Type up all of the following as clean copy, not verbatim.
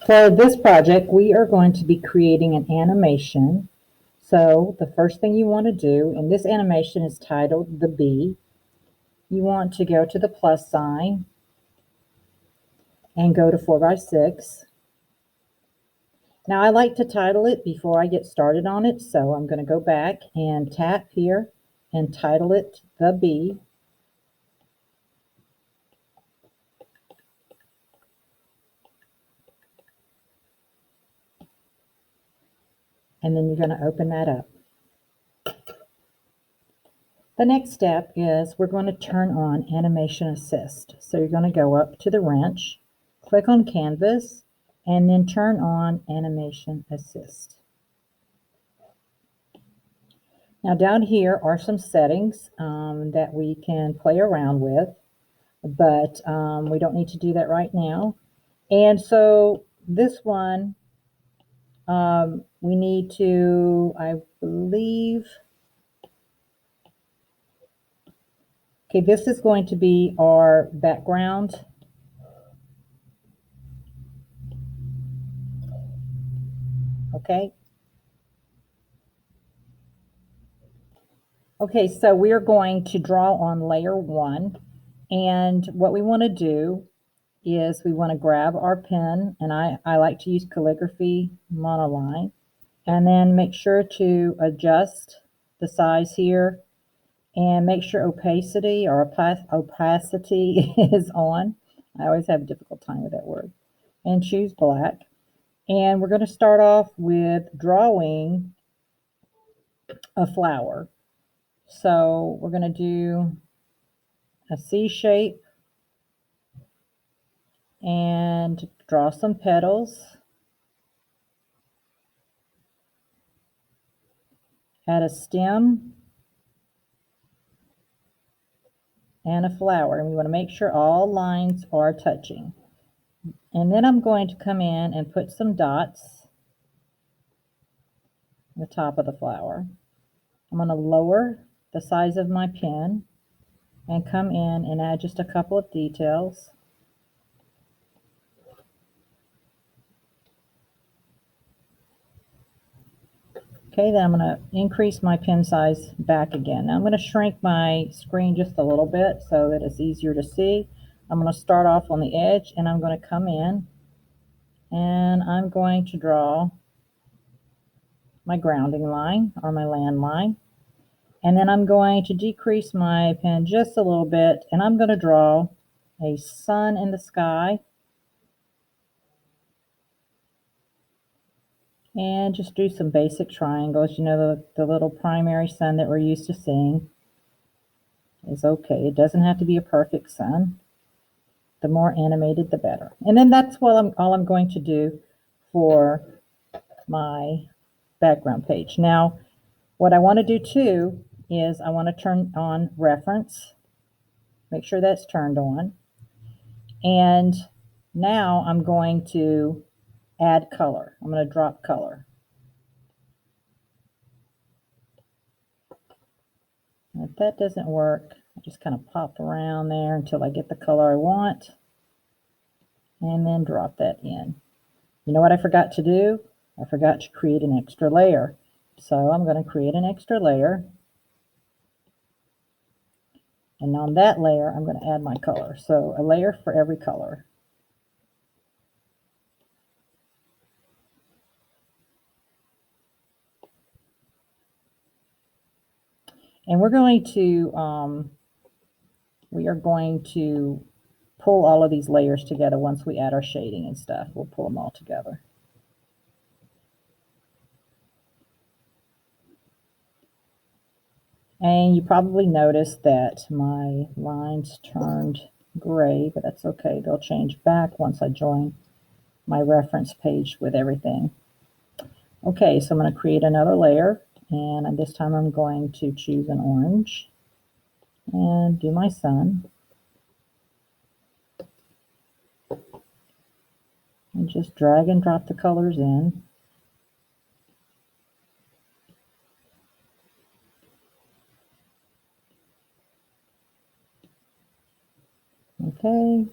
For this project, we are going to be creating an animation. So the first thing you want to do, and this animation is titled The Bee, you want to go to the plus sign and go to 4x6. Now I like to title it before I get started on it, so I'm going to go back and tap here and title it The Bee. And then you're going to open that up. The next step is we're going to turn on Animation Assist. So you're going to go up to the wrench, click on Canvas, and then turn on Animation Assist. Now down here are some settings that we can play around with, but we don't need to do that right now. And so this one, we need to, I believe, okay, this is going to be our background. Okay. Okay, so we are going to draw on layer 1. And what we want to do is we want to grab our pen, and I like to use calligraphy monoline, and then make sure to adjust the size here and make sure opacity is on. I always have a difficult time with that word. And choose black. And we're going to start off with drawing a flower. So we're going to do a C shape and draw some petals. Add a stem and a flower, and we want to make sure all lines are touching. And then I'm going to come in and put some dots on the top of the flower. I'm going to lower the size of my pen and come in and add just a couple of details. Okay, then I'm going to increase my pen size back again. Now I'm going to shrink my screen just a little bit so that it's easier to see. I'm going to start off on the edge, and I'm going to come in and I'm going to draw my grounding line or my land line. And then I'm going to decrease my pen just a little bit, and I'm going to draw a sun in the sky. And just do some basic triangles. You know, the little primary sun that we're used to seeing is okay. It doesn't have to be a perfect sun. The more animated, the better. And then that's all I'm going to do for my background page. Now, what I want to do too is I want to turn on reference. Make sure that's turned on. And now I'm going to add color. I'm going to drop color. And if that doesn't work, I just kind of pop around there until I get the color I want, and then drop that in. You know what I forgot to do? I forgot to create an extra layer. So I'm going to create an extra layer. And on that layer, I'm going to add my color. So a layer for every color. And we are going to pull all of these layers together once we add our shading and stuff. We'll pull them all together. And you probably noticed that my lines turned gray, but that's okay. They'll change back once I join my reference page with everything. Okay, so I'm going to create another layer, and this time I'm going to choose an orange and do my sun. And just drag and drop the colors in. Okay.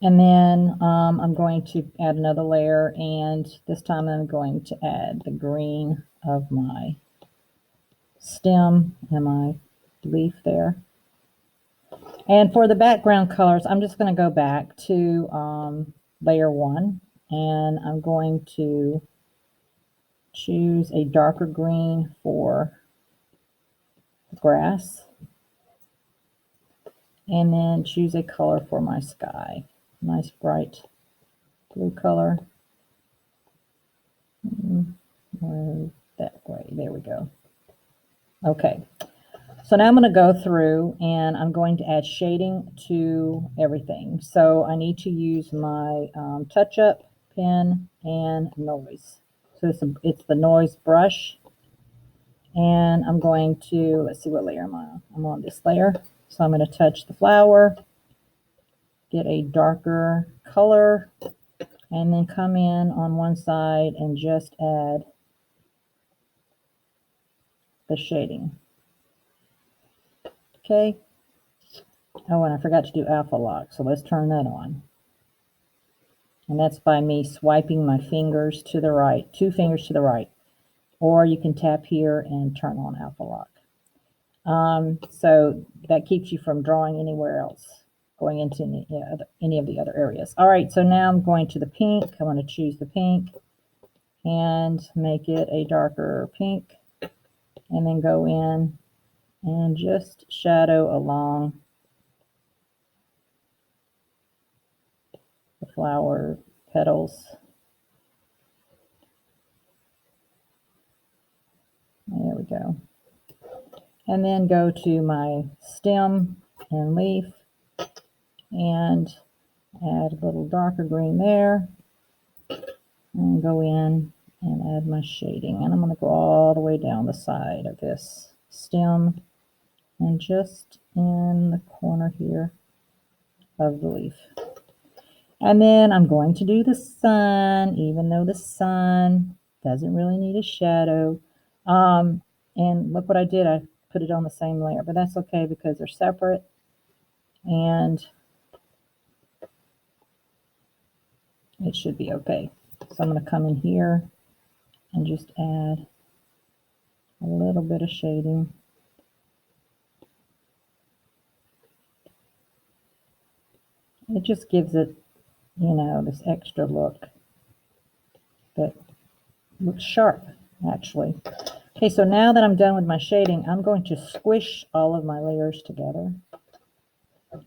And then I'm going to add another layer, and this time I'm going to add the green of my stem and my leaf there. And for the background colors, I'm just going to go back to layer 1, and I'm going to choose a darker green for the grass, and then choose a color for my sky. Nice bright blue color. That way, there we go. Okay, so now I'm going to go through and I'm going to add shading to everything. So I need to use my touch-up pen and noise. So it's the noise brush, and I'm going to, let's see what layer I'm on. I'm on this layer. So I'm going to touch the flower, get a darker color, and then come in on one side and just add the shading. Okay. Oh, and I forgot to do alpha lock, so let's turn that on. And that's by me swiping my fingers to the right, 2 fingers to the right. Or you can tap here and turn on alpha lock. So that keeps you from drawing anywhere else, going into any of the other areas. All right, so now I'm going to the pink. I want to choose the pink and make it a darker pink. And then go in and just shadow along the flower petals. There we go. And then go to my stem and leaf and add a little darker green there, and go in and add my shading. And I'm going to go all the way down the side of this stem and just in the corner here of the leaf. And then I'm going to do the sun, even though the sun doesn't really need a shadow. And look what I did. I put it on the same layer, but that's okay because they're separate. And it should be okay. So I'm going to come in here and just add a little bit of shading. It just gives it, this extra look that looks sharp, actually. Okay, so now that I'm done with my shading, I'm going to squish all of my layers together.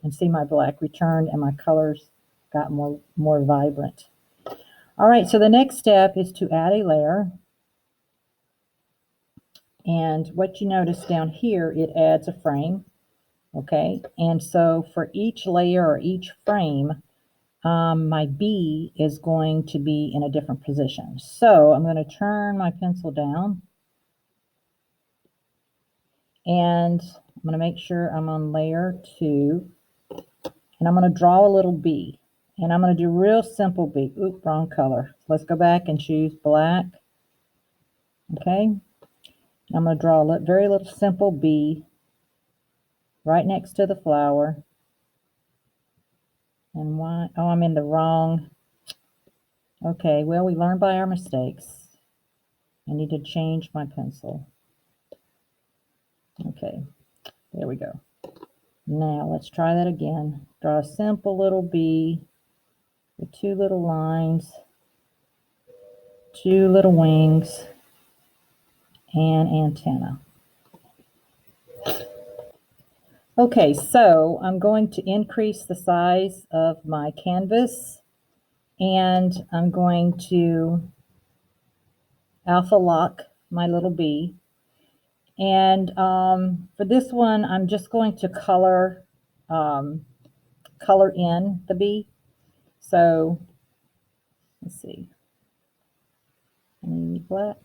And see my black returned and my colors got more vibrant. All right, so the next step is to add a layer. And what you notice down here, it adds a frame. Okay, and so for each layer or each frame, my bee is going to be in a different position. So I'm going to turn my pencil down, and I'm going to make sure I'm on layer 2, and I'm going to draw a little bee, and I'm going to do real simple bee. Oop, wrong color. Let's go back and choose black. Okay, I'm going to draw a very little simple bee right next to the flower. And why? Oh, I'm in the wrong. Okay, well, we learn by our mistakes. I need to change my pencil. Okay, there we go. Now let's try that again. Draw a simple little bee with 2 little lines, 2 little wings, and antenna. Okay, so I'm going to increase the size of my canvas, and I'm going to alpha lock my little bee. And for this one, I'm just going to color in the bee. So let's see. I need black.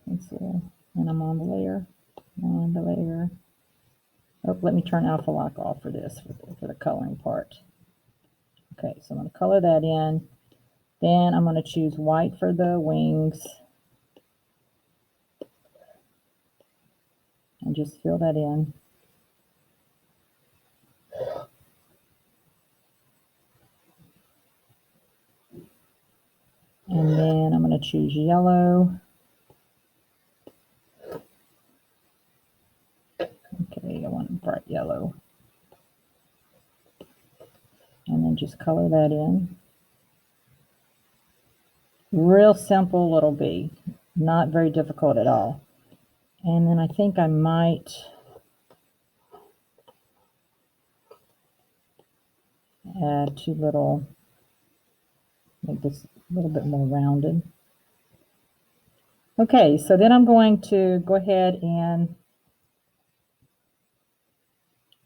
Pencil, and I'm on the layer. Oh, let me turn alpha lock off for this, for the coloring part. Okay, so I'm going to color that in. Then I'm going to choose white for the wings. And just fill that in. to choose yellow. Okay, I want bright yellow. And then just color that in. Real simple little bee, not very difficult at all. And then I think I might add two little, make this a little bit more rounded. Okay, so then I'm going to go ahead and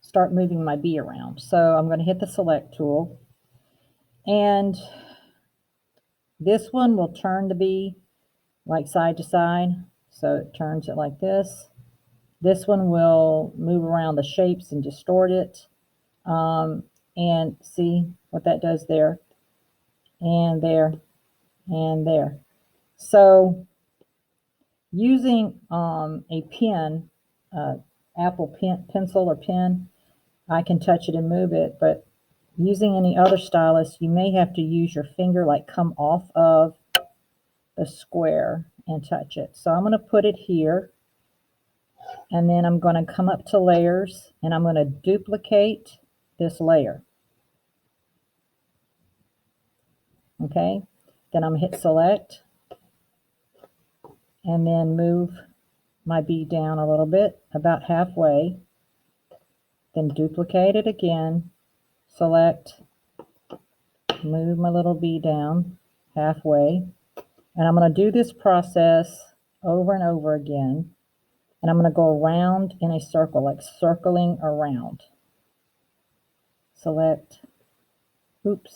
start moving my bee around. So I'm going to hit the select tool, and this one will turn the bee like side to side. So it turns it like this. This one will move around the shapes and distort it. And see what that does there, and there, and there. So using a pen, Apple pencil or pen, I can touch it and move it, but using any other stylus, you may have to use your finger, like come off of the square and touch it. So I'm going to put it here, and then I'm going to come up to layers, and I'm going to duplicate this layer. Okay, then I'm going to hit select, and then move my bee down a little bit, about halfway, then duplicate it again, select, move my little bee down halfway, and I'm going to do this process over and over again, and I'm going to go around in a circle, like circling around. Select, oops,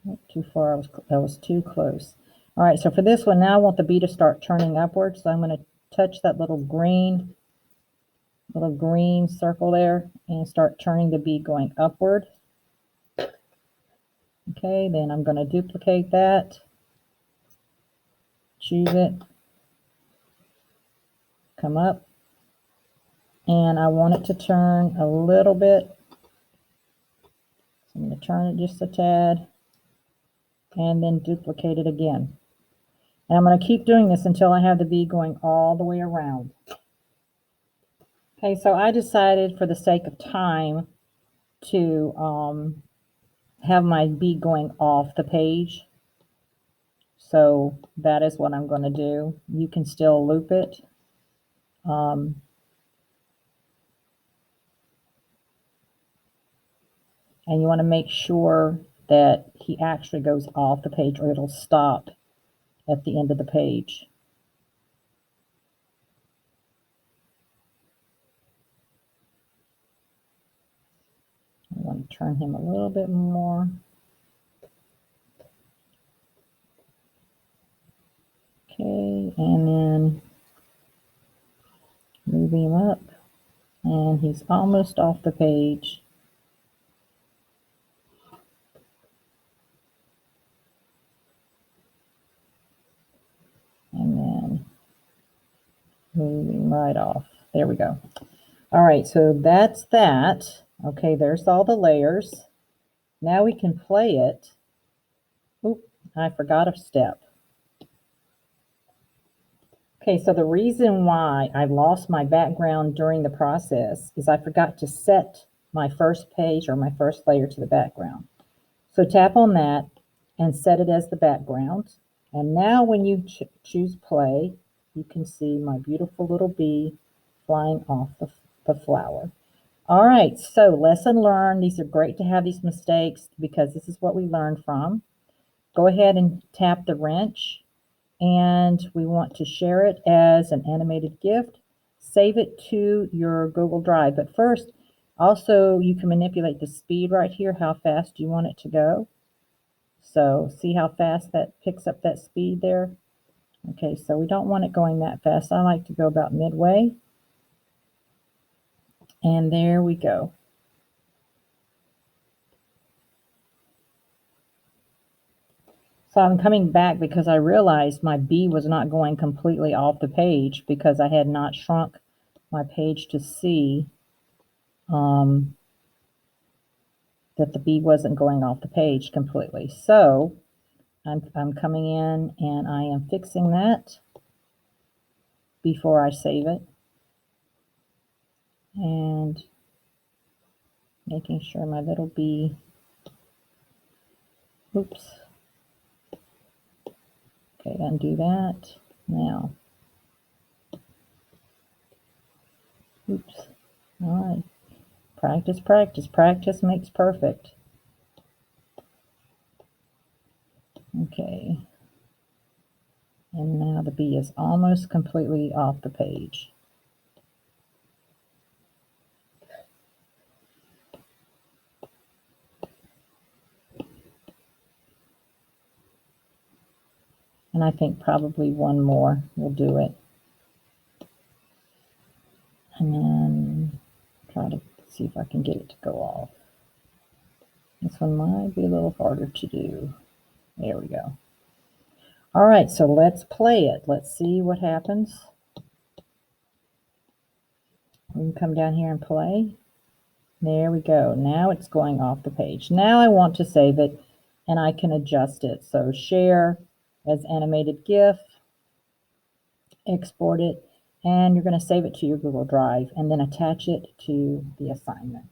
not too far, I was too close. All right, so for this one, now I want the bee to start turning upwards, so I'm going to touch that little green circle there and start turning the bee going upward. Okay, then I'm going to duplicate that, choose it, come up, and I want it to turn a little bit. So I'm going to turn it just a tad, and then duplicate it again. And I'm going to keep doing this until I have the bee going all the way around. Okay, so I decided, for the sake of time, to have my bee going off the page. So that is what I'm going to do. You can still loop it. And you want to make sure that he actually goes off the page, or it'll stop at the end of the page. I want to turn him a little bit more. Okay, and then move him up, and he's almost off the page. And then moving right off. There we go. All right, so that's that. Okay, there's all the layers. Now we can play it. Oop, I forgot a step. Okay, so the reason why I lost my background during the process is I forgot to set my first page or my first layer to the background. So tap on that and set it as the background. And now when you choose play, you can see my beautiful little bee flying off the flower. All right, so lesson learned. These are great to have these mistakes because this is what we learned from. Go ahead and tap the wrench, and we want to share it as an animated gift. Save it to your Google Drive. But first, also, you can manipulate the speed right here, how fast you want it to go. So see how fast that picks up that speed there? Okay, so we don't want it going that fast. I like to go about midway. And there we go. So I'm coming back because I realized my bee was not going completely off the page because I had not shrunk my page to see that the bee wasn't going off the page completely. So I'm coming in and I am fixing that before I save it. And making sure my little bee, oops. Okay, undo that. Now, oops. All right. Practice, practice. Practice makes perfect. Okay. And now the bee is almost completely off the page. And I think probably one more will do it. And then try to see if I can get it to go off. This one might be a little harder to do. There we go. All right, so let's play it. Let's see what happens. We can come down here and play. There we go. Now it's going off the page. Now I want to save it and I can adjust it. So share as animated GIF, export it, and you're going to save it to your Google Drive and then attach it to the assignment.